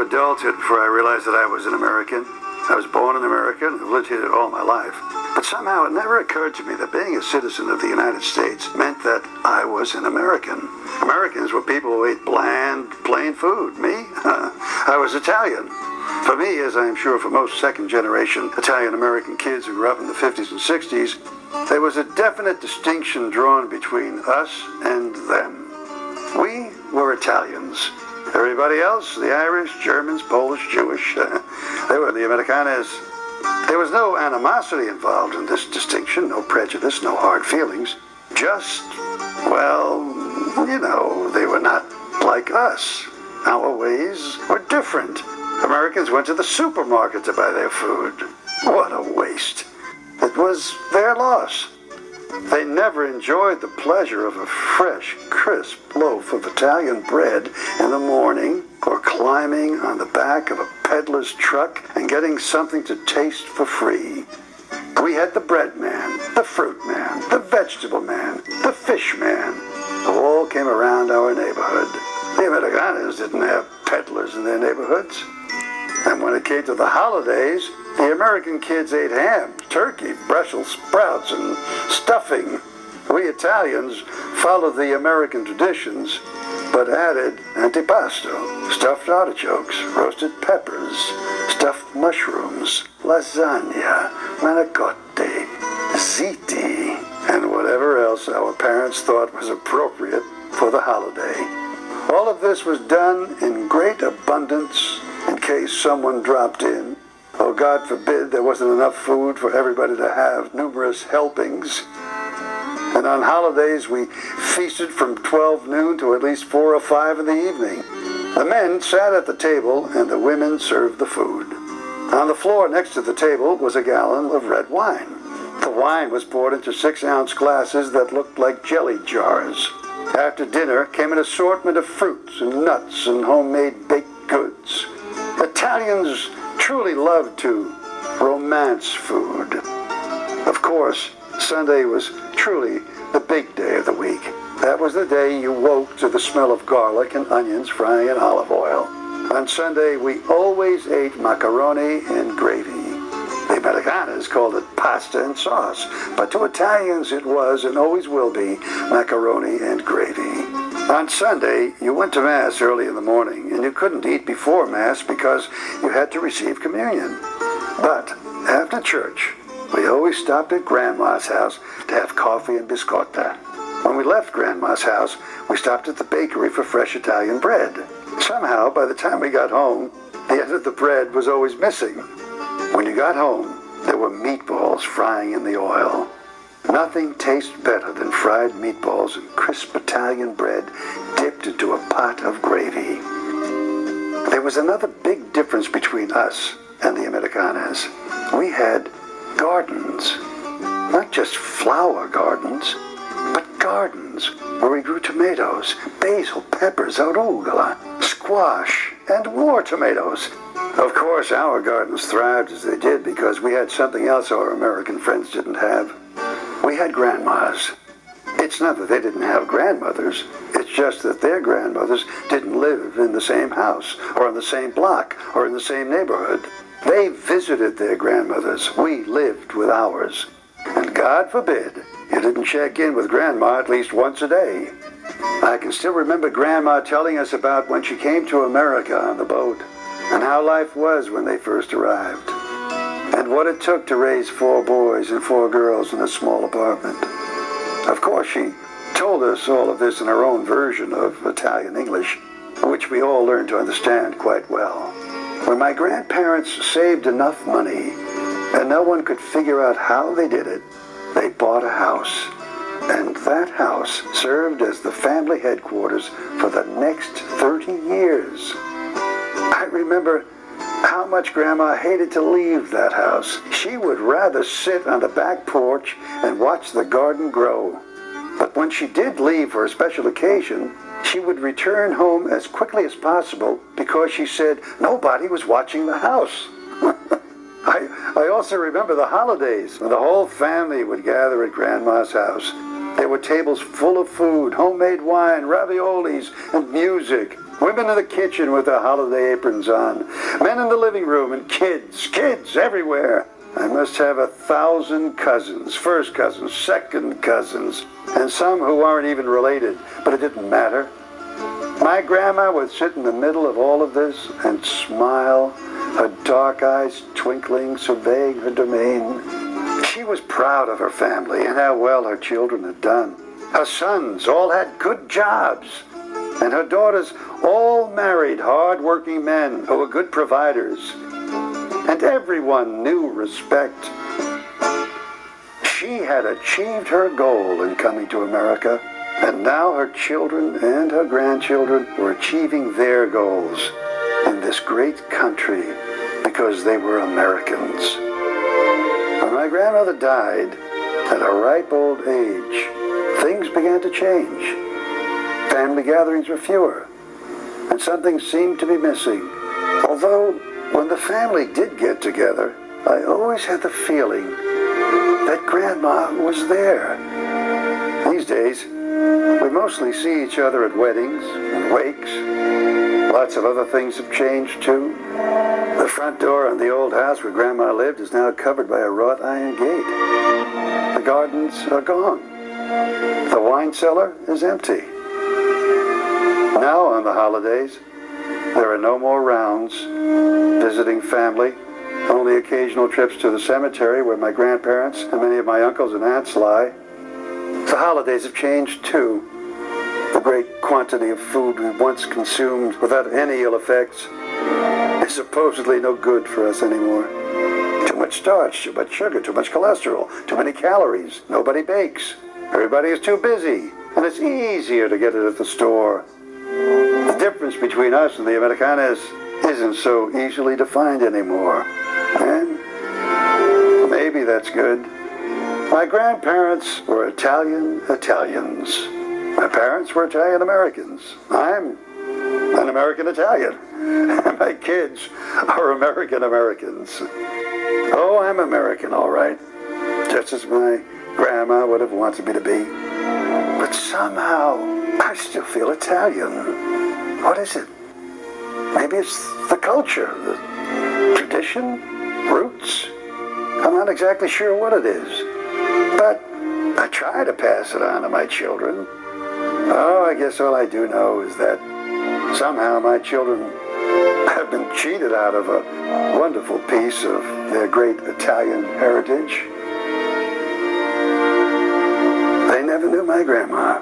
adulthood before I realized that I was an American. I was born in America and have lived here all my life. But somehow it never occurred to me that being a citizen of the United States meant that I was an American. Americans were people who ate bland, plain food. Me? I was Italian. For me, as I'm sure for most second-generation Italian-American kids who grew up in the 50s and 60s, there was a definite distinction drawn between us and them. We were Italians. Everybody else, the Irish, Germans, Polish, Jewish, they were the Americanas. There was no animosity involved in this distinction, no prejudice, no hard feelings. Just, well, they were not like us. Our ways were different. Americans went to the supermarket to buy their food. What a waste. It was their loss. They never enjoyed the pleasure of a fresh, crisp loaf of Italian bread in the morning, or climbing on the back of a peddler's truck and getting something to taste for free. We had the bread man, the fruit man, the vegetable man, the fish man, who all came around our neighborhood. The Americanas didn't have peddlers in their neighborhoods. And when it came to the holidays, the American kids ate ham, turkey, Brussels sprouts, and stuffing. We Italians followed the American traditions, but added antipasto, stuffed artichokes, roasted peppers, stuffed mushrooms, lasagna, manicotti, ziti, and whatever else our parents thought was appropriate for the holiday. All of this was done in great abundance in case someone dropped in. Oh, God forbid there wasn't enough food for everybody to have numerous helpings. And on holidays, we feasted from 12 noon to at least 4 or 5 in the evening. The men sat at the table, and the women served the food. On the floor next to the table was a gallon of red wine. The wine was poured into 6-ounce glasses that looked like jelly jars. After dinner came an assortment of fruits and nuts and homemade baked goods. Italians truly loved to romance food. Of course, Sunday was truly the big day of the week. That was the day you woke to the smell of garlic and onions frying in olive oil. On Sunday, we always ate macaroni and gravy. The Americanas called it pasta and sauce, but to Italians it was and always will be macaroni and gravy. On Sunday, you went to Mass early in the morning, and you couldn't eat before Mass because you had to receive communion. But after church, we always stopped at Grandma's house to have coffee and biscotta. When we left Grandma's house, we stopped at the bakery for fresh Italian bread. Somehow, by the time we got home, the end of the bread was always missing. When you got home, there were meatballs frying in the oil. Nothing tastes better than fried meatballs and crisp Italian bread dipped into a pot of gravy. There was another big difference between us and the Americanas. We had gardens. Not just flower gardens, but gardens where we grew tomatoes, basil, peppers, arugula, squash, and more tomatoes. Of course, our gardens thrived as they did because we had something else our American friends didn't have. We had grandmas. It's not that they didn't have grandmothers. It's just that their grandmothers didn't live in the same house, or on the same block, or in the same neighborhood. They visited their grandmothers. We lived with ours. And God forbid you didn't check in with Grandma at least once a day. I can still remember Grandma telling us about when she came to America on the boat, and how life was when they first arrived, and what it took to raise 4 boys and 4 girls in a small apartment. Of course, she told us all of this in her own version of Italian English, which we all learned to understand quite well. When my grandparents saved enough money, and no one could figure out how they did it, they bought a house. And that house served as the family headquarters for the next 30 years. I remember how much Grandma hated to leave that house. She would rather sit on the back porch and watch the garden grow. But when she did leave for a special occasion, she would return home as quickly as possible because she said nobody was watching the house. I also remember the holidays when the whole family would gather at Grandma's house. There were tables full of food, homemade wine, raviolis, and music. Women in the kitchen with their holiday aprons on. Men in the living room and kids everywhere. I must have 1,000 cousins, first cousins, second cousins, and some who aren't even related, but it didn't matter. My grandma would sit in the middle of all of this and smile, her dark eyes twinkling, surveying her domain. She was proud of her family and how well her children had done. Her sons all had good jobs, and her daughters all married hard-working men who were good providers. And everyone knew respect. She had achieved her goal in coming to America, and now her children and her grandchildren were achieving their goals in this great country because they were Americans. When my grandmother died at a ripe old age, things began to change. Family gatherings were fewer, and something seemed to be missing. Although, when the family did get together, I always had the feeling that Grandma was there. These days, we mostly see each other at weddings and wakes. Lots of other things have changed, too. The front door on the old house where Grandma lived is now covered by a wrought iron gate. The gardens are gone. The wine cellar is empty. Now, on the holidays, there are no more rounds, visiting family, only occasional trips to the cemetery where my grandparents and many of my uncles and aunts lie. The holidays have changed, too. The great quantity of food we once consumed without any ill effects is supposedly no good for us anymore. Too much starch, too much sugar, too much cholesterol, too many calories. Nobody bakes. Everybody is too busy, and it's easier to get it at the store. The difference between us and the Americanos isn't so easily defined anymore. And maybe that's good. My grandparents were Italians. My parents were Italian-Americans. I'm an American-Italian. And my kids are American-Americans. Oh, I'm American, all right. Just as my grandma would have wanted me to be. But somehow, I still feel Italian. What is it? Maybe it's the culture, the tradition, roots. I'm not exactly sure what it is. But I try to pass it on to my children. Oh, I guess all I do know is that somehow my children have been cheated out of a wonderful piece of their great Italian heritage. They never knew my grandma.